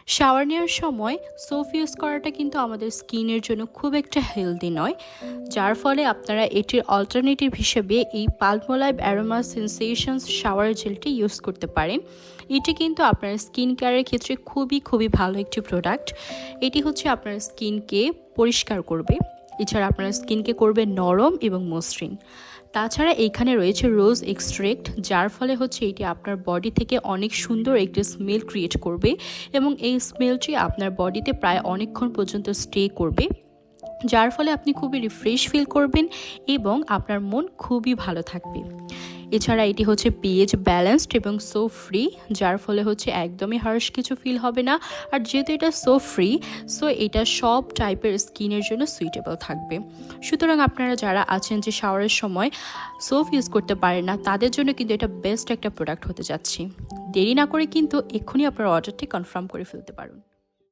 Shower নেওয়ার সময় soap use করাটা কিন্তু আমাদের স্কিনের জন্য খুব একটা হেলদি নয়, যার ফলে আপনারা এটির অল্টারনেটিভ হিসেবে এই পালমোলাইভ অ্যারোমা সেন্সেশনস শাওয়ার জেলটি ইউজ করতে পারেন। এটি কিন্তু আপনার স্কিন কেয়ারের ক্ষেত্রে খুবই ভালো একটি প্রোডাক্ট। এটি হচ্ছে আপনার স্কিনকে পরিষ্কার করবে, এছাড়া আপনার স্কিনকে করবে নরম এবং মসৃণ। তাছাড়া এইখানে রয়েছে রোজ এক্সট্রেক্ট, যার ফলে হচ্ছে এটি আপনার বডি থেকে অনেক সুন্দর একটি স্মেল ক্রিয়েট করবে এবং এই স্মেলটি আপনার বডিতে প্রায় অনেকক্ষণ পর্যন্ত স্টে করবে, যার ফলে আপনি খুবই রিফ্রেশ ফিল করবেন এবং আপনার মন খুবই ভালো থাকবে। এছাড়া এটি হচ্ছে পিএইচ ব্যালেন্সড এবং সো ফ্রি, যার ফলে হচ্ছে একদমই হার্শ কিছু ফিল হবে না। আর যেহেতু এটা সো ফ্রি, সো এটা সব টাইপের স্কিনের জন্য সুইটেবল থাকবে। সুতরাং আপনারা যারা আছেন যে শাওয়ারের সময় সোপ ইউজ করতে পারেন না, তাদের জন্য কিন্তু এটা বেস্ট একটা প্রোডাক্ট হতে যাচ্ছে। দেরি না করে কিন্তু এক্ষুনি আপনার অর্ডারটি কনফার্ম করে ফেলতে পারুন।